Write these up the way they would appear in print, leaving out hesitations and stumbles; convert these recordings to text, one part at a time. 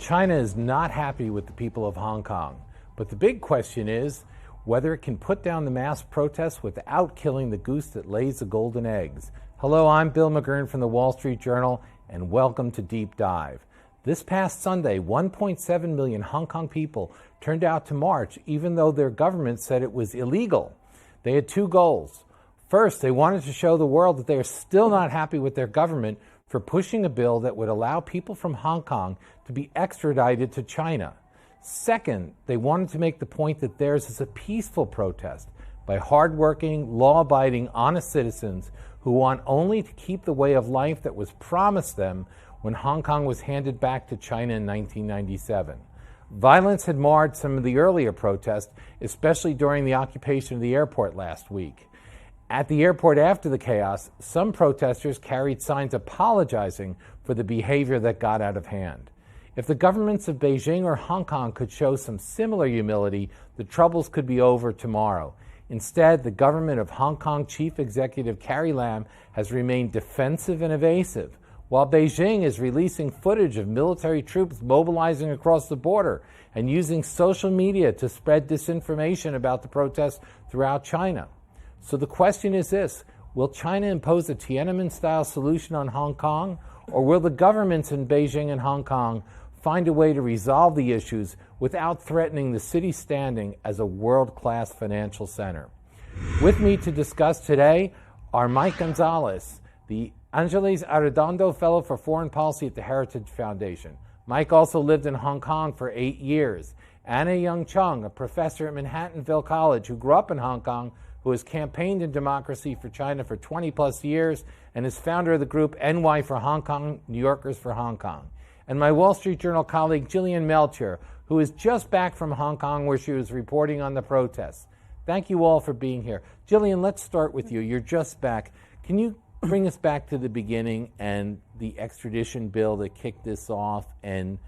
China is not happy with the people of Hong Kong, but the big question is whether it can put down the mass protests without killing the goose that lays the golden eggs. Hello, I'm Bill McGurn from the Wall Street Journal, and welcome to Deep Dive. This past Sunday, 1.7 million Hong Kong people turned out to march, even though their government said it was illegal. They had two goals. First, they wanted to show the world that they are still not happy with their government for pushing a bill that would allow people from Hong Kong to be extradited to China. Second, they wanted to make the point that theirs is a peaceful protest by hardworking, law-abiding, honest citizens who want only to keep the way of life that was promised them when Hong Kong was handed back to China in 1997. Violence had marred some of the earlier protests, especially during the occupation of the airport last week. At the airport after the chaos, some protesters carried signs apologizing for the behavior that got out of hand. If the governments of Beijing or Hong Kong could show some similar humility, the troubles could be over tomorrow. Instead, the government of Hong Kong Chief Executive Carrie Lam has remained defensive and evasive, while Beijing is releasing footage of military troops mobilizing across the border and using social media to spread disinformation about the protests throughout China. So the question is this: will China impose a Tiananmen-style solution on Hong Kong, or will the governments in Beijing and Hong Kong find a way to resolve the issues without threatening the city's standing as a world-class financial center? With me to discuss today are Mike Gonzalez, the Angeles Arredondo Fellow for Foreign Policy at the Heritage Foundation. Mike also lived in Hong Kong for 8 years. Anna Young Chung, a professor at Manhattanville College who grew up in Hong Kong, who has campaigned in Democracy for China for 20 plus years and is founder of the group NY for Hong Kong, New Yorkers for Hong Kong. And my Wall Street Journal colleague, Gillian Melchior, who is just back from Hong Kong where she was reporting on the protests. Thank you all for being here. Gillian, let's start with you. You're just back. Can you bring us back to the beginning and the extradition bill that kicked this off, and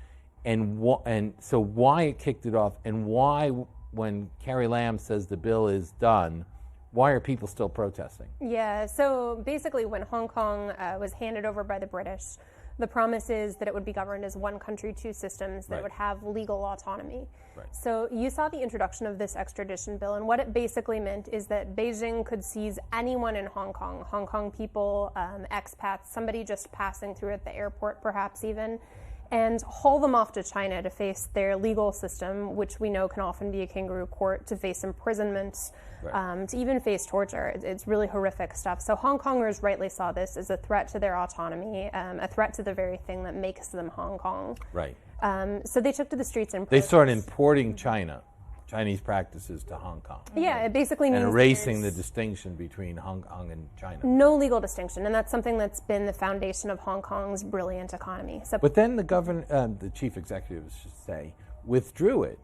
so why it kicked it off, and why, when Carrie Lam says the bill is done, why are people still protesting? Yeah, so basically when Hong Kong was handed over by the British, the promise is that it would be governed as one country, two systems, that would have legal autonomy. Right. So you saw the introduction of this extradition bill, and what it basically meant is that Beijing could seize anyone in Hong Kong people, expats, somebody just passing through at the airport perhaps even, and haul them off to China to face their legal system, which we know can often be a kangaroo court, to face imprisonment, to even face torture. It's really horrific stuff. So Hong Kongers rightly saw this as a threat to their autonomy, a threat to the very thing that makes them Hong Kong. Right. So they took to the streets and they started importing Chinese practices to Hong Kong. Yeah, it basically means erasing the distinction between Hong Kong and China. No legal distinction, and that's something that's been the foundation of Hong Kong's brilliant economy. So, but then the chief executives should say, withdrew it.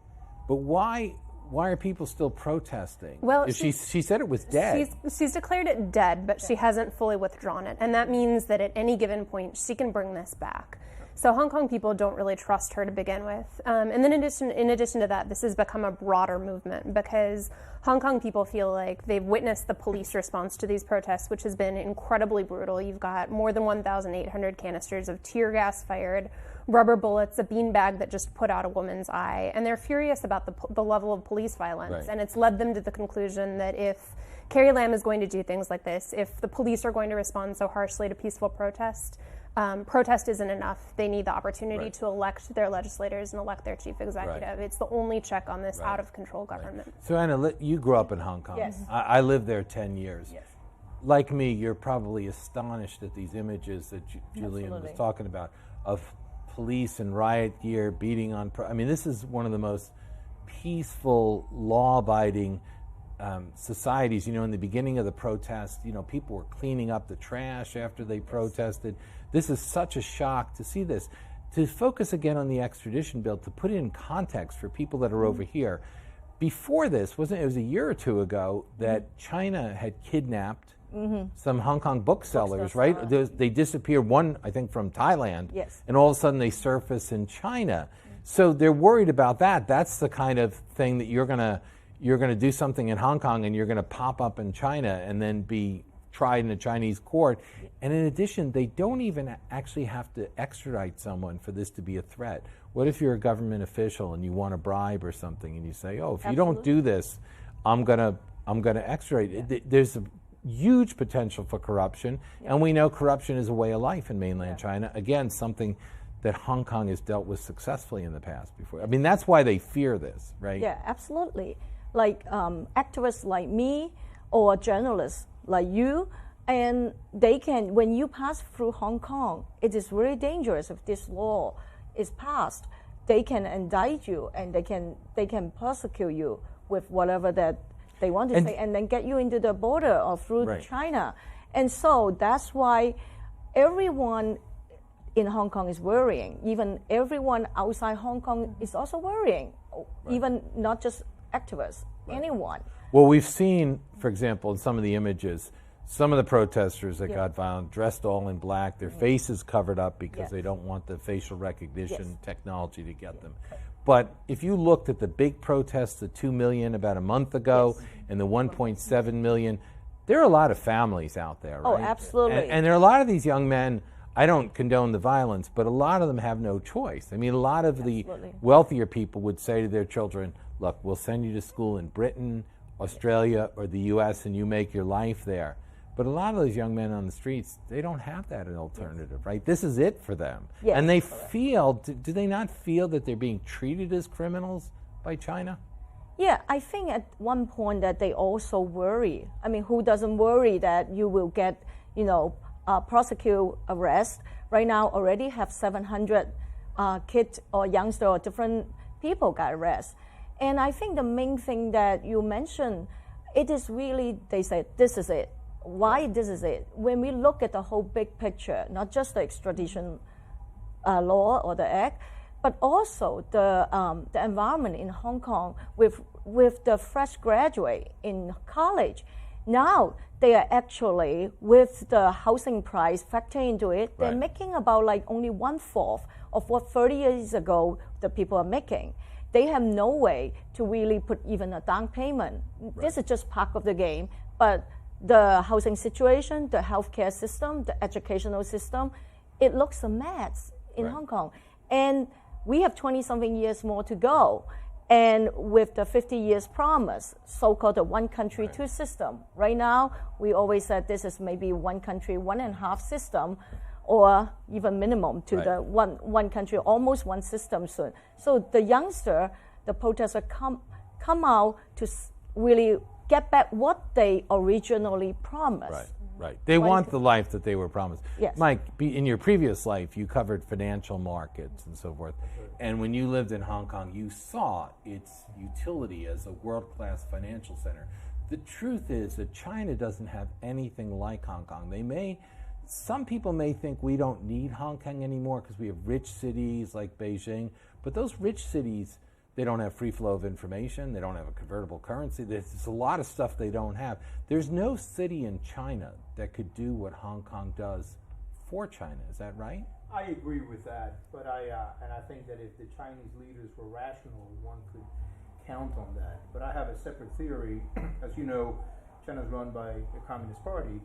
But why are people still protesting? Well, she said it was dead. She's declared it dead, but she hasn't fully withdrawn it, and that means that at any given point she can bring this back. So Hong Kong people don't really trust her to begin with. And then in addition to that, this has become a broader movement because Hong Kong people feel like they've witnessed the police response to these protests, which has been incredibly brutal. You've got more than 1,800 canisters of tear gas fired, rubber bullets, a beanbag that just put out a woman's eye. And they're furious about the level of police violence. Right. And it's led them to the conclusion that if Carrie Lam is going to do things like this, if the police are going to respond so harshly to peaceful protest isn't enough. They need the opportunity to elect their legislators and elect their chief executive. Right. It's the only check on this out-of-control government. Right. So Anna, you grew up in Hong Kong. Yes. I lived there 10 years. Yes. Like me, you're probably astonished at these images that Julian was talking about of police in riot gear beating on... this is one of the most peaceful, law-abiding societies. In the beginning of the protest, people were cleaning up the trash after they protested. This is such a shock to see this. To focus again on the extradition bill, to put it in context for people that are over here, before this, it was a year or two ago that China had kidnapped some Hong Kong booksellers, right? They disappeared, one, I think, from Thailand, and all of a sudden they surface in China. So they're worried about that. That's the kind of thing that you're going to do something in Hong Kong and you're going to pop up in China and then be tried in a Chinese court. And in addition, they don't even actually have to extradite someone for this to be a threat. What if you're a government official and you want a bribe or something, and you say, "Oh, if you don't do this, I'm gonna extradite." There's a huge potential for corruption, and we know corruption is a way of life in mainland China. Again, something that Hong Kong has dealt with successfully in the past before. I mean, that's why they fear this, right? Yeah, absolutely. Like activists like me or journalists like you, and they can, when you pass through Hong Kong, it is very dangerous if this law is passed. They can indict you and they can prosecute you with whatever that they want to say, and then get you into the border or through China. And so that's why everyone in Hong Kong is worrying. Even everyone outside Hong Kong is also worrying, even not just activists, anyone. Well, we've seen, for example, in some of the images, some of the protesters that got violent, dressed all in black, their faces covered up because they don't want the facial recognition technology to get them. But if you looked at the big protests, the 2 million about a month ago, and the 1.7 million, there are a lot of families out there, right? Oh, absolutely. And there are a lot of these young men. I don't condone the violence, but a lot of them have no choice. I mean, a lot of the wealthier people would say to their children, look, we'll send you to school in Britain, Australia, or the U.S., and you make your life there. But a lot of those young men on the streets, they don't have that alternative, right? This is it for them. Yes. And they feel, do they not feel that they're being treated as criminals by China? Yeah, I think at one point that they also worry. I mean, who doesn't worry that you will get, prosecute, arrest? Right now already have 700 kids or youngsters or different people got arrested. And I think the main thing that you mentioned, it is really, they say, this is it. Why this is it? When we look at the whole big picture, not just the extradition law or the act, but also the environment in Hong Kong with the fresh graduate in college. Now they are actually, with the housing price factored into it, they're making about like only 1/4 of what 30 years ago the people are making. They have no way to really put even a down payment. This is just part of the game, but the housing situation, the healthcare system, the educational system, it looks a mess in Hong Kong. And we have 20-something years more to go. And with the 50 years promise, so-called the one country, two system. Right now, we always said this is maybe one country, 1.5 system, or even minimum to the one country, almost one system soon. So the youngster, the protester come out to really get back what they originally promised. Right. They want the life that they were promised. Yes. Mike, in your previous life, you covered financial markets and so forth. And when you lived in Hong Kong, you saw its utility as a world-class financial center. The truth is that China doesn't have anything like Hong Kong. Some people may think we don't need Hong Kong anymore because we have rich cities like Beijing, but those rich cities, they don't have free flow of information. They don't have a convertible currency. There's a lot of stuff they don't have. There's no city in China that could do what Hong Kong does for China. Is that right? I agree with that, but I think that if the Chinese leaders were rational, one could count on that. But I have a separate theory. As you know, China's run by the Communist Party.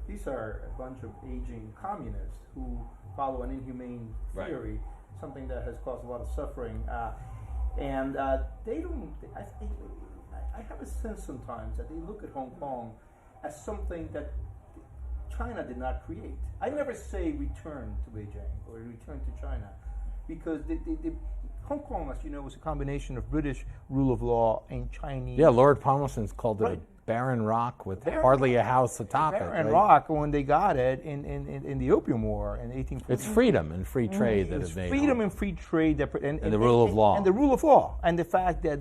These are a bunch of aging communists who follow an inhumane theory, something that has caused a lot of suffering. And they don't. I have a sense sometimes that they look at Hong Kong as something that China did not create. I never say return to Beijing or return to China, because Hong Kong, as you know, was a combination of British rule of law and Chinese. Yeah, Lord Palmerston's called it a barren rock with hardly a house atop it. Barren rock when they got it in the Opium War in 1840. It's freedom and free trade that have made freedom and free trade and the rule of law. And the rule of law. And the fact that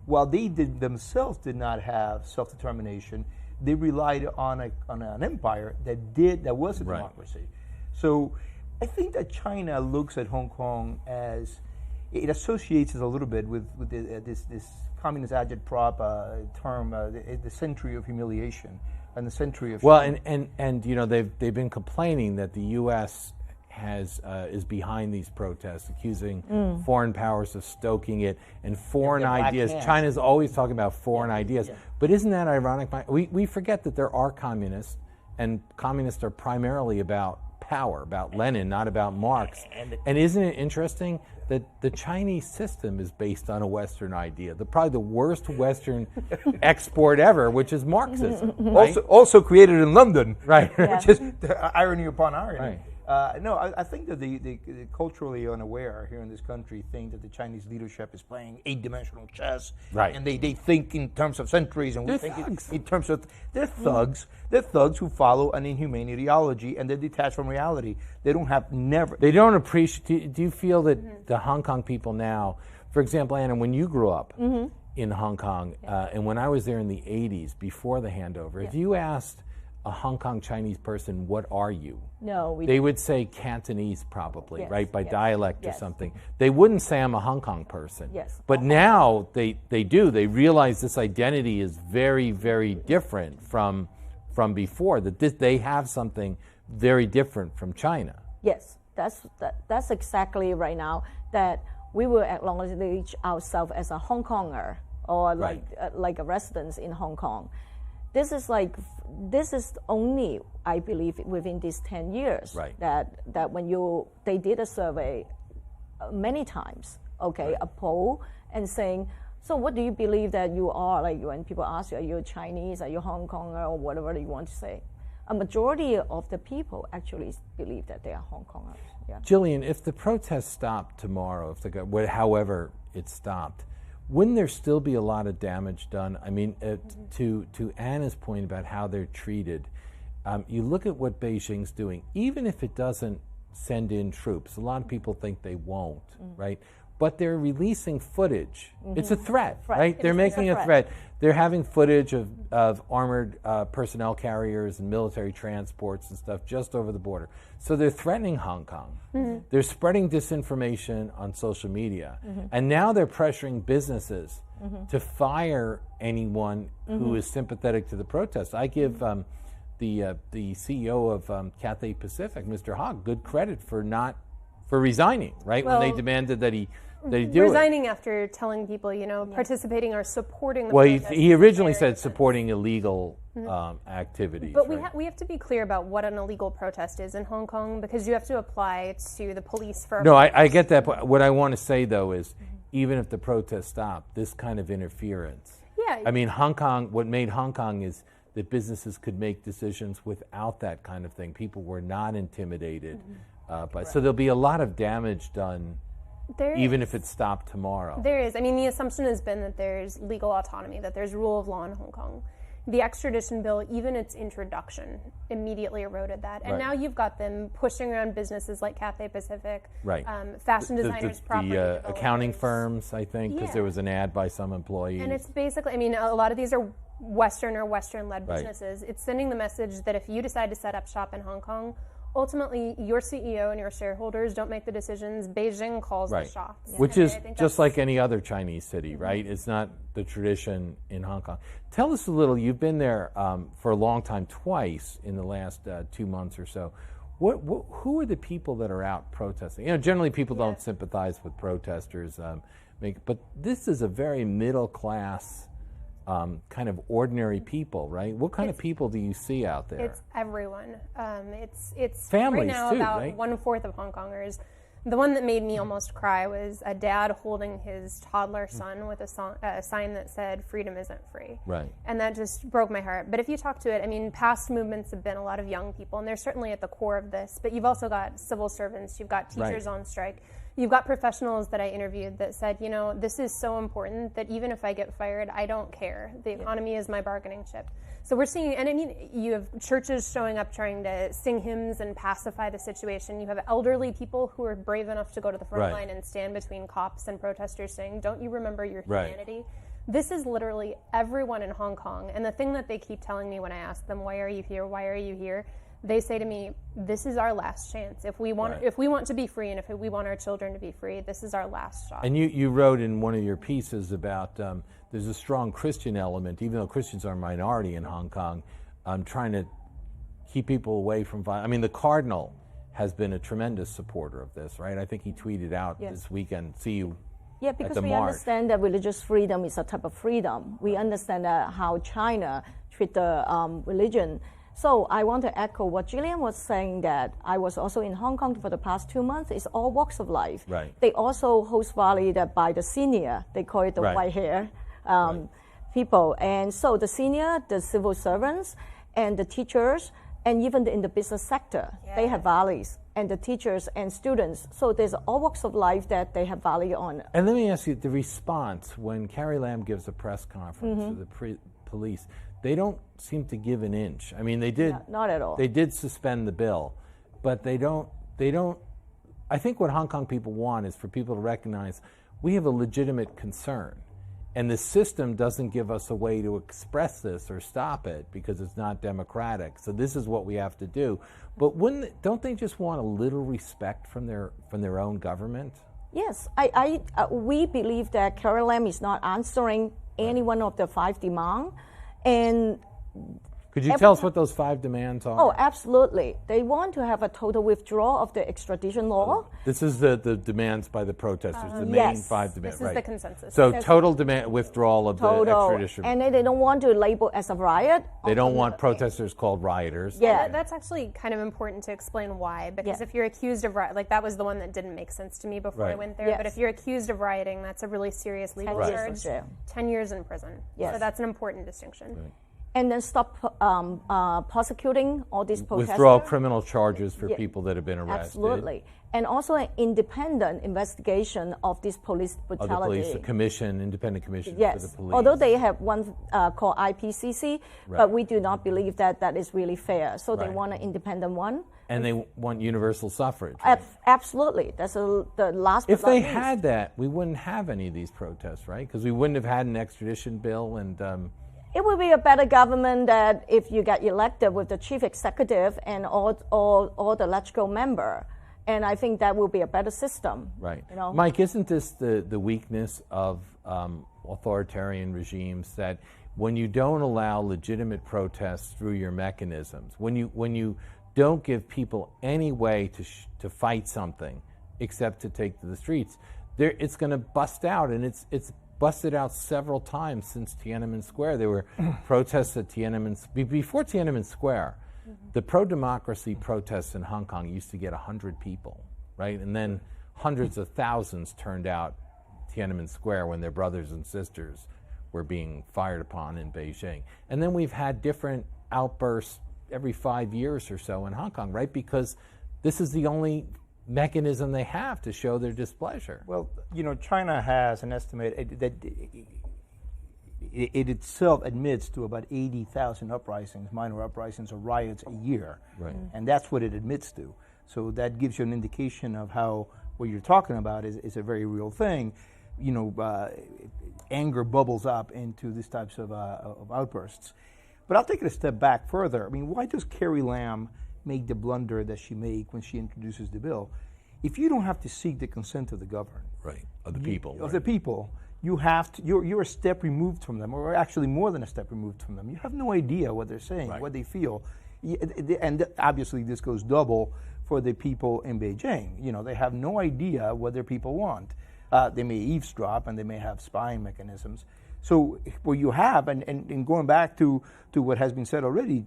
while they themselves did not have self-determination, they relied on an empire that was a democracy. So I think that China looks at Hong Kong as, it associates it a little bit with this communist agitprop term, the century of humiliation and the century of shame. and they've been complaining that the U.S. is behind these protests, accusing foreign powers of stoking it and foreign ideas. China's always talking about foreign ideas. But isn't that ironic? We forget that there are communists, and communists are primarily about power, about Lenin, not about Marx. And isn't it interesting that the Chinese system is based on a Western idea, probably the worst Western export ever, which is Marxism. Right? Also created in London, Right. which is irony upon irony. Right. No, I think that the culturally unaware here in this country think that the Chinese leadership is playing 8-dimensional chess, Right. and they think in terms of centuries, and we They're think thugs. in terms of they're thugs. They're thugs who follow an inhumane ideology, and they're detached from reality. They don't have never. They don't appreciate. Do you feel that the Hong Kong people now, for example, Anna, when you grew up in Hong Kong, and when I was there in the 80s, before the handover, if you asked a Hong Kong Chinese person, what are you? No, They would say Cantonese probably, Yes, right, by yes, dialect or yes. something. They wouldn't say I'm a Hong Kong person. Yes. But now they do. They realize this identity is very, very different from before, that they have something very different from China. Yes, that's exactly right now that we will acknowledge ourselves as a Hong Konger or like a resident in Hong Kong. This is only, I believe, within these 10 years Right. that when they did a survey many times, a poll, and saying, so what do you believe that you are? Like when people ask you, are you Chinese, are you Hong Konger, or whatever you want to say, a majority of the people actually believe that they are Hong Kongers. Yeah. Jillian, if the protests stopped tomorrow, however it stopped, wouldn't there still be a lot of damage done? I mean, to Anna's point about how they're treated, you look at what Beijing's doing, even if it doesn't send in troops, a lot of people think they won't, right? But they're releasing footage. It's a threat, right? They're making a threat. They're having footage of armored personnel carriers and military transports and stuff just over the border. So they're threatening Hong Kong. They're spreading disinformation on social media. And now they're pressuring businesses to fire anyone who is sympathetic to the protests. I give the CEO of Cathay Pacific, Mr. Hogg, good credit for resigning, right? When they demanded that he do resigning it. after telling people, participating or supporting the Well, protest he is originally very said different. supporting illegal activities. But right? we have to be clear about what an illegal protest is in Hong Kong, because you have to apply to the police for. No, I get that. But what I want to say, though, is even if the protests stop, this kind of interference. Yeah. I mean, Hong Kong, what made Hong Kong is that businesses could make decisions without that kind of thing. People were not intimidated. So there'll be a lot of damage done, even if it stopped tomorrow. There is. I mean, the assumption has been that there's legal autonomy, that there's rule of law in Hong Kong. The extradition bill, even its introduction, immediately eroded that. And now you've got them pushing around businesses like Cathay Pacific, fashion designers, property the accounting developers. firms, I think, because there was an ad by some employees. And it's basically, I mean, a lot of these are Western or Western-led businesses. It's sending the message that if you decide to set up shop in Hong Kong, ultimately your CEO and your shareholders don't make the decisions. Beijing calls the shots. Which And is I think just that's- like any other Chinese city, right? It's not the tradition in Hong Kong. Tell us a little, you've been there for a long time, twice in the last 2 months or so. Who are the people that are out protesting? Generally people don't sympathize with protesters, but this is a very middle class kind of ordinary people, right? What kind of people do you see out there? It's everyone. It's Families right now too, about right? 1/4 of Hong Kongers. The one that made me almost cry was a dad holding his toddler son with a sign that said "Freedom isn't free." Right. And that just broke my heart. But if you talk to it, I mean, past movements have been a lot of young people, and they're certainly at the core of this. But you've also got civil servants, you've got teachers on strike. You've got professionals that I interviewed that said, this is so important that even if I get fired, I don't care. The economy is my bargaining chip. So we're seeing, and I mean, you have churches showing up trying to sing hymns and pacify the situation. You have elderly people who are brave enough to go to the front line and stand between cops and protesters saying, don't you remember your humanity? This is literally everyone in Hong Kong. And the thing that they keep telling me when I ask them, why are you here? Why are you here? They say to me, this is our last chance. If we want to be free, and if we want our children to be free, this is our last shot. And you wrote in one of your pieces about there's a strong Christian element, even though Christians are a minority in Hong Kong, trying to keep people away from violence. I mean, the Cardinal has been a tremendous supporter of this, right? I think he tweeted out this weekend, see you at because the we march. understand that religious freedom is a type of freedom. We understand how China treat the religion. So I want to echo what Gillian was saying, that I was also in Hong Kong for the past 2 months. It's all walks of life. Right. They also host rally that by the senior, they call it the Right. white hair people. And so the senior, the civil servants, and the teachers, and even in the business sector, they have rallies. And the teachers and students. So there's all walks of life that they have rally on. And let me ask you, the response when Carrie Lam gives a press conference to the police, they don't seem to give an inch. I mean, they did. Not at all. They did suspend the bill, but they don't. I think what Hong Kong people want is for people to recognize we have a legitimate concern, and the system doesn't give us a way to express this or stop it because it's not democratic. So this is what we have to do. But don't they just want a little respect from their own government? Yes, we believe that Carrie Lam is not answering any one of the 5 demands. And could you tell us what those 5 demands are? oh, absolutely. They want to have a total withdrawal of the extradition law. This is the demands by the protesters, the main yes. 5 demands. This is the consensus. So total withdrawal of the extradition. And then they don't want to label as a riot. They don't want protesters called rioters. Yeah. That's actually kind of important to explain why, because Yeah. if you're accused of like that was the one that didn't make sense to me before I Right. went there. Yes. But if you're accused of rioting, that's a really serious legal 10 years in charge. jail. 10 years in prison. Yes. So that's an important distinction. And then stop prosecuting all these protesters. Withdraw criminal charges for people that have been arrested. Absolutely. And also an independent investigation of this police Of the brutality. police, a commission, independent commission for Yes, the police. although they have one called IPCC, but we do not believe that that is really fair. So they Right. want an independent one. And they want universal suffrage. Absolutely, that's the last. If but not they least. had that, we wouldn't have any of these protests, right? Because we wouldn't have had an extradition bill and It would be a better government that if you get elected with the chief executive and all the electoral member, and I think that will be a better system. right. You know? Mike, isn't this the weakness of authoritarian regimes, that when you don't allow legitimate protests through your mechanisms, when you don't give people any way to fight something except to take to the streets, it's going to bust out, and it's busted out several times since Tiananmen Square. There were protests at before Tiananmen Square. The pro-democracy protests in Hong Kong used to get 100 people, right? And then hundreds of thousands turned out Tiananmen Square when their brothers and sisters were being fired upon in Beijing. And then we've had different outbursts every 5 years or so in Hong Kong, right? Because this is the only mechanism they have to show their displeasure. Well, China has an estimate that it itself admits to about 80,000 uprisings, minor uprisings or riots a year. Right. And that's what it admits to. So that gives you an indication of how what you're talking about is a very real thing. Anger bubbles up into these types of outbursts. But I'll take it a step back further. I mean, why does Carrie Lam make the blunder that she made when she introduces the bill? If you don't have to seek the consent of the governed, Right, of the people. of the people, you have to. You're a step removed from them, or actually more than a step removed from them. You have no idea what they're saying, Right. what they feel, and obviously this goes double for the people in Beijing. They have no idea what their people want. They may eavesdrop, and they may have spying mechanisms. So what you have, and going back to what has been said already,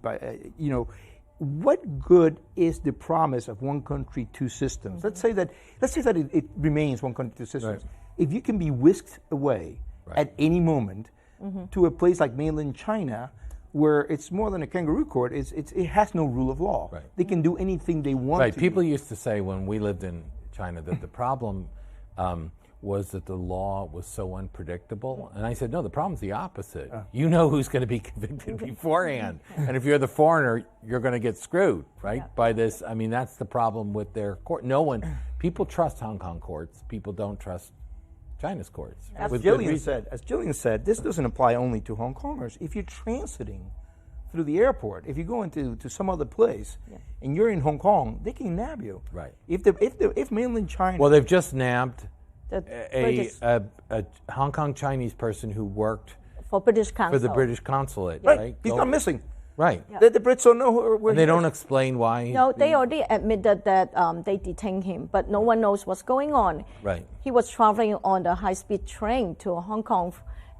what good is the promise of one country, two systems? Let's say that it remains one country, two systems. Right. If you can be whisked away at any moment to a place like mainland China, where it's more than a kangaroo court, it has no rule of law. Right. They can do anything they want. Right. to People do. used to say when we lived in China that the problem was that the law was so unpredictable. And I said, no, the problem's the opposite. You know who's going to be convicted beforehand. And if you're the foreigner, you're going to get screwed, right? By this. I mean, that's the problem with their court. People trust Hong Kong courts. People don't trust China's courts. As With good Jillian said, this doesn't apply only to Hong Kongers. If you're transiting through the airport, if you go into some other place and you're in Hong Kong, they can nab you. Right. If mainland China. Well, they've just nabbed British- a Hong Kong Chinese person who worked for British Council. for the British consulate, right. right? He's gone missing. Right. The Brits don't know where And they he don't is. explain why. he's No, they being- already admitted that they detained him, but no one knows what's going on. Right. He was traveling on the high-speed train to Hong Kong,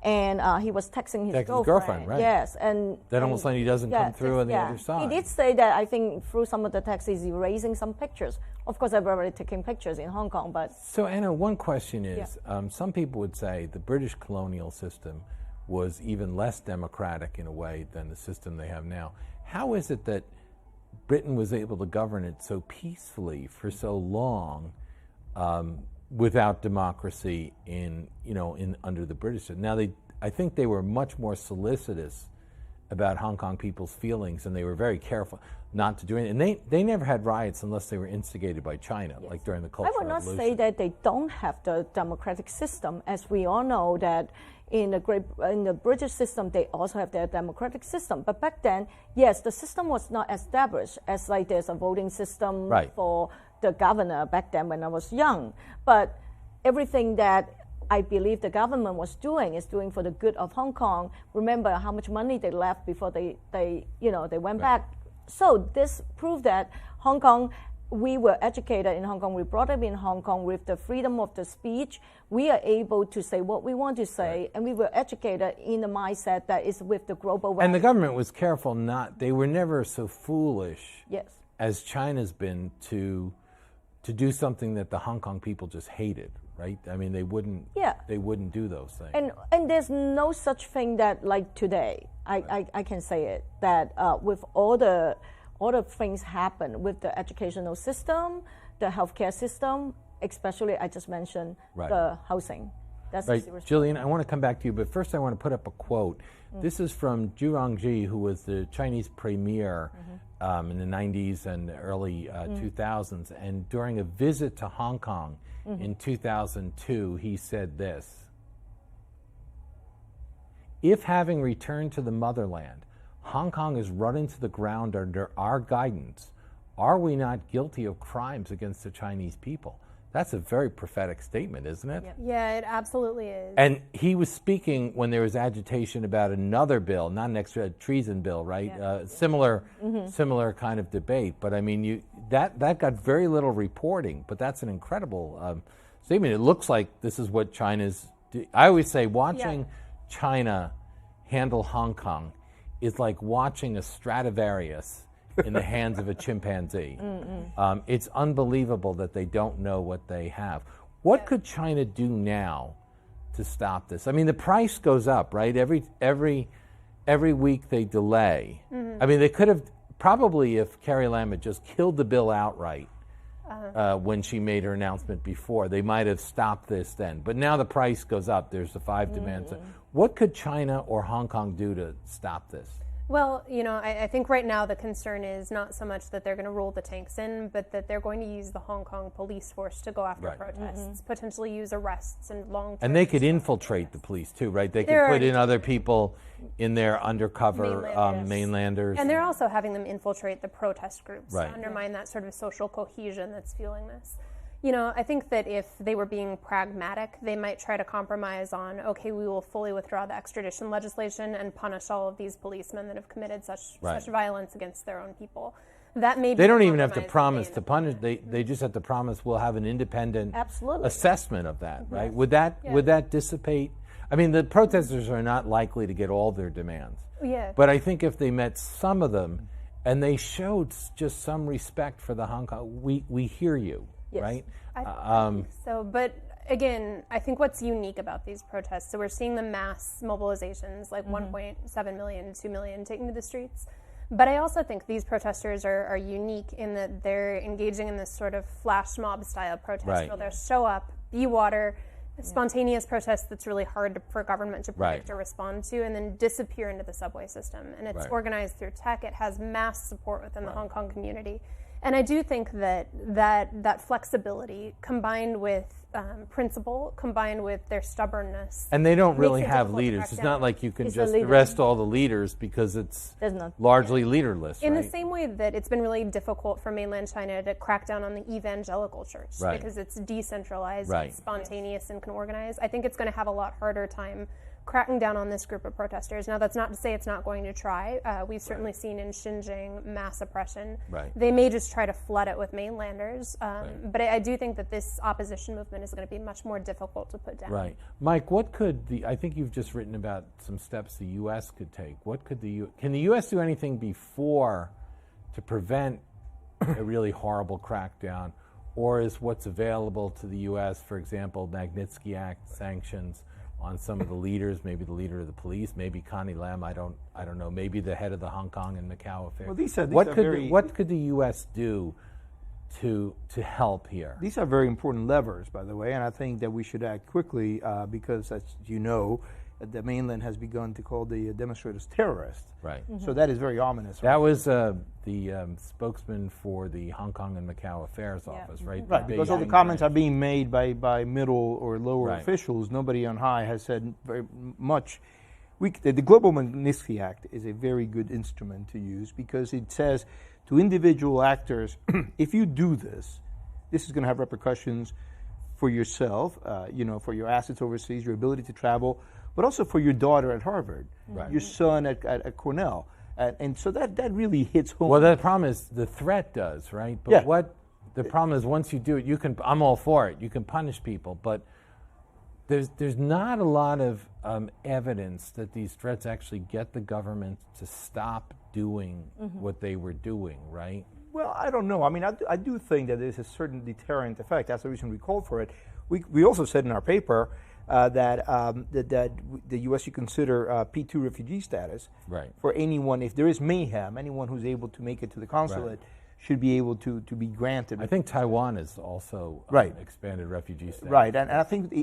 and he was texting his Texting his girlfriend. girlfriend, right. Yes, and Then all of a sudden he doesn't come through on the other side. He did say that I think through some of the texts he's erasing some pictures. Of course, I've already taken pictures in Hong Kong, but So Anna, one question is, some people would say the British colonial system was even less democratic in a way than the system they have now. How is it that Britain was able to govern it so peacefully for so long without democracy in under the British? Now I think they were much more solicitous about Hong Kong people's feelings, and they were very careful not to do it. And they never had riots unless they were instigated by China, like during the Cultural I would not Revolution. say that they don't have the democratic system, as we all know that in the British system they also have their democratic system. But back then, yes, the system was not established as like there's a voting system for the governor back then when I was young. But everything that I believe the government was doing is doing for the good of Hong Kong. Remember how much money they left before they went back. So this proved that Hong Kong, we were educated in Hong Kong, we brought up in Hong Kong with the freedom of the speech. We are able to say what we want to say, and we were educated in the mindset that is with the global And the value. government was careful they were never so foolish Yes. as China's been to do something that the Hong Kong people just hated, right? I mean, they wouldn't do those things. And there's no such thing that like today, I can say it, that with all the things happen with the educational system, the healthcare system, especially I just mentioned the housing. That's right. a serious Jillian, I want to come back to you, but first I want to put up a quote. This is from Zhu Rongji, who was the Chinese premier in the 90s and early 2000s. And during a visit to Hong Kong in 2002, he said this: "If having returned to the motherland, Hong Kong is run into the ground under our guidance, are we not guilty of crimes against the Chinese people?" That's a very prophetic statement, isn't it? Yep. Yeah, it absolutely is. And he was speaking when there was agitation about another bill, not an extra treason bill, right? Similar kind of debate. But I mean, that got very little reporting. But that's an incredible statement. It looks like this is what China's. I always say watching China handle Hong Kong is like watching a Stradivarius in the hands of a chimpanzee. It's unbelievable that they don't know what they have. What could China do now to stop this? I mean, the price goes up, right? Every week they delay. I mean, they could have probably, if Carrie Lam had just killed the bill outright when she made her announcement before, they might have stopped this then. But now the price goes up. There's the 5 demands. What could China or Hong Kong do to stop this? Well, I think right now the concern is not so much that they're going to roll the tanks in, but that they're going to use the Hong Kong police force to go after protests, potentially use arrests and long-term. And they could infiltrate the police too, right? They could put in other people in there undercover mainlanders. And they're also having them infiltrate the protest groups Right. to undermine that sort of social cohesion that's fueling this. I think that if they were being pragmatic, they might try to compromise on, okay, we will fully withdraw the extradition legislation and punish all of these policemen that have committed such violence against their own people. That may be They don't even have to promise to punish. They just have to promise we'll have an independent assessment of that, right? Would that dissipate? I mean, the protesters are not likely to get all their demands. Yeah. But I think if they met some of them and they showed just some respect for the Hong Kong, we hear you. Yes. Right? I think so, but again, I think what's unique about these protests, so we're seeing the mass mobilizations, like 1.7 million, 2 million taking to the streets. But I also think these protesters are unique in that they're engaging in this sort of flash mob style protest where they'll show up, be water, spontaneous protest that's really hard for government to predict or respond to, and then disappear into the subway system. And it's organized through tech. It has mass support within the Hong Kong community. And I do think that flexibility combined with principle, combined with their stubbornness. And they don't really it have difficult to leaders. crack It's down. not like you can It's just the leader. arrest all the leaders because it's largely leaderless. In right? the same way that it's been really difficult for mainland China to crack down on the evangelical church because it's decentralized, it's spontaneous, and can organize, I think it's going to have a lot harder time cracking down on this group of protesters. Now, that's not to say it's not going to try. We've certainly seen in Xinjiang mass oppression. Right. They may just try to flood it with mainlanders, but I do think that this opposition movement is going to be much more difficult to put down. Right. Mike, what could I think you've just written about some steps the U.S. could take. What could can the U.S. do anything before to prevent a really horrible crackdown? Or is what's available to the U.S., for example, Magnitsky Act sanctions on some of the leaders, maybe the leader of the police, maybe Connie Lam, I don't know, maybe the head of the Hong Kong and Macau affair. Well, these are what very could the U.S. do to help here? These are very important levers, by the way, and I think that we should act quickly because, as you know, the mainland has begun to call the demonstrators terrorists. Right. So that is very ominous. That was the spokesman for the Hong Kong and Macau Affairs Office, right? Right, because all the comments are being made by middle or lower officials. Nobody on high has said very much. The Global Magnitsky Act is a very good instrument to use because it says to individual actors, if you do this, this is going to have repercussions for yourself, for your assets overseas, your ability to travel, but also for your daughter at Harvard, your son at Cornell. And so that really hits home. Well, the problem is the threat does, right? But what the problem is, once you do it, I'm all for it. You can punish people, but there's not a lot of evidence that these threats actually get the government to stop doing what they were doing, right? Well, I don't know. I mean, I do think that there's a certain deterrent effect. That's the reason we called for it. We also said in our paper that the U.S. should consider P2 refugee status for anyone. If there is mayhem, anyone who's able to make it to the consulate should be able to be granted. I think Taiwan is also expanded refugee status. Right, and I think,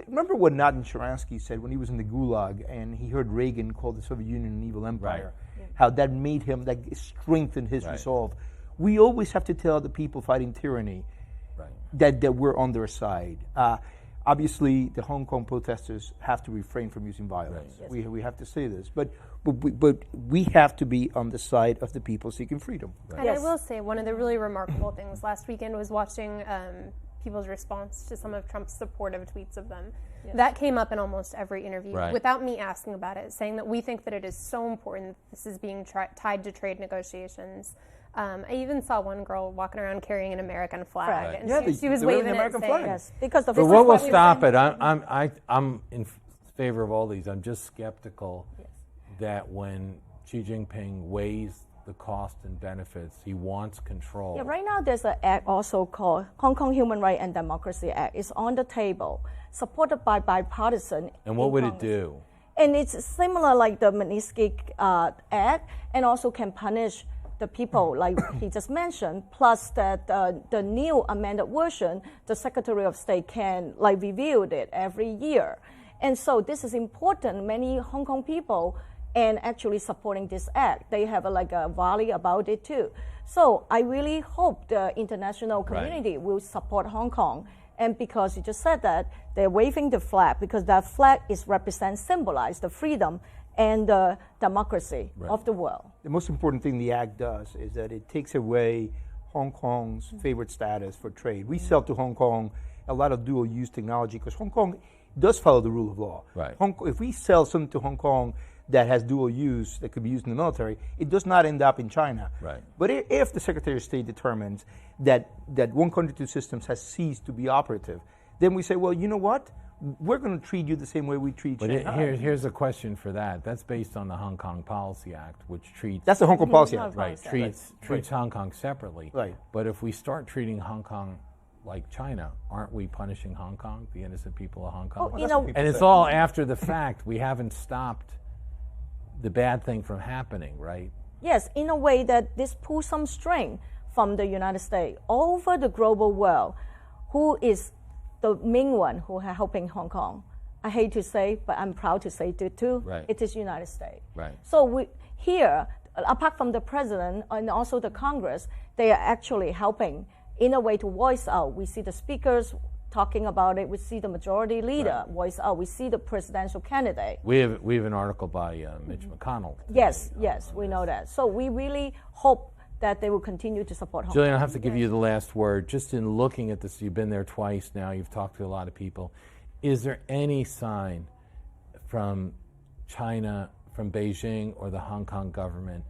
remember what Naden Sharansky said when he was in the Gulag and he heard Reagan call the Soviet Union an evil empire, how that made him, that strengthened his resolve. We always have to tell the people fighting tyranny that we're on their side. Obviously, the Hong Kong protesters have to refrain from using violence. Right. Yes. We have to say this, but we have to be on the side of the people seeking freedom. Right. And I will say, one of the really remarkable things last weekend was watching people's response to some of Trump's supportive tweets of them. Yes. That came up in almost every interview without me asking about it, saying that we think that it is so important that this is being tied to trade negotiations. I even saw one girl walking around carrying an American flag, and she was waving the American it, flag. Yes, because but what will stop it? I'm in favor of all these. I'm just skeptical that when Xi Jinping weighs the cost and benefits, he wants control. Yeah, right now there's an act also called Hong Kong Human Rights and Democracy Act. It's on the table, supported by bipartisan. And what would it do? And it's similar like the Magnitsky Act, and also can punish the people, like he just mentioned, plus that the new amended version, the Secretary of State can review it every year. And so this is important. Many Hong Kong people and actually supporting this act. They have a rally about it too. So I really hope the international community will support Hong Kong. And because you just said that, they're waving the flag, because that flag symbolize the freedom and the democracy of the world. The most important thing the act does is that it takes away Hong Kong's favorite status for trade. We sell to Hong Kong a lot of dual-use technology because Hong Kong does follow the rule of law. Right. If we sell something to Hong Kong that has dual use, that could be used in the military, it does not end up in China. Right. But if the Secretary of State determines that one country, two systems has ceased to be operative, then we say, well, you know what? We're going to treat you the same way we treat China. But here's a question for that. That's based on the Hong Kong Policy Act, which treats... That's the Hong Kong Policy Act. Right, treats Hong Kong separately. Right. But if we start treating Hong Kong like China, aren't we punishing Hong Kong, the innocent people of Hong Kong? And it's all after the fact. We haven't stopped the bad thing from happening, right? Yes, in a way that this pulls some string from the United States over the global world, who is the main one who are helping Hong Kong. I hate to say, but I'm proud to say it too. Right. It is United States. Right. So we here, apart from the president and also the Congress, they are actually helping in a way to voice out. We see the speakers talking about it. We see the majority leader voice out. We see the presidential candidate. We have an article by Mitch McConnell. Yes, we know that. So we really hope that they will continue to support Hong Kong. Jillian, I'll have to give you the last word. Just in looking at this, you've been there twice now, you've talked to a lot of people. Is there any sign from China, from Beijing, or the Hong Kong government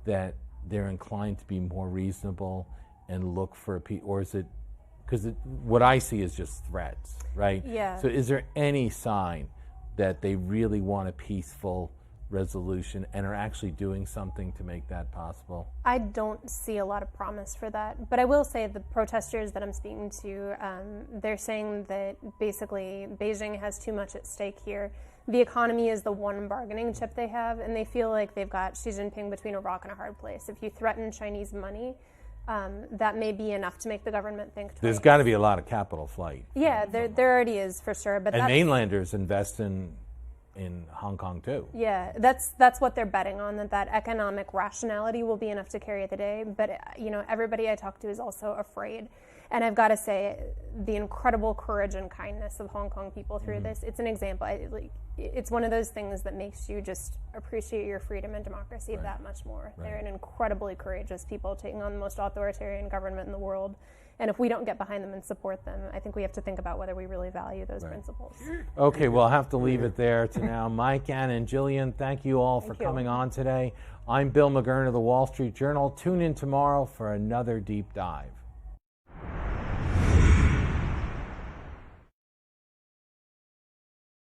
that they're inclined to be more reasonable and look for a peace, or is it because what I see is just threats, right? Yeah. So is there any sign that they really want a peaceful resolution and are actually doing something to make that possible? I don't see a lot of promise for that. But I will say the protesters that I'm speaking to, they're saying that basically Beijing has too much at stake here. The economy is the one bargaining chip they have, and they feel like they've got Xi Jinping between a rock and a hard place. If you threaten Chinese money, that may be enough to make the government think twice. There's got to be a lot of capital flight. Yeah, there already is for sure. But And that's, mainlanders invest in Hong Kong too. yeah, that's what they're betting on, that economic rationality will be enough to carry the day. But everybody I talk to is also afraid. And I've got to say, the incredible courage and kindness of Hong Kong people through this, it's an example. It's one of those things that makes you just appreciate your freedom and democracy that much more. They're an incredibly courageous people taking on the most authoritarian government in the world. And if we don't get behind them and support them, I think we have to think about whether we really value those principles. Okay, we'll have to leave it there to now. Mike, Ann, and Jillian, thank you all for coming on today. I'm Bill McGurn of the Wall Street Journal. Tune in tomorrow for another deep dive.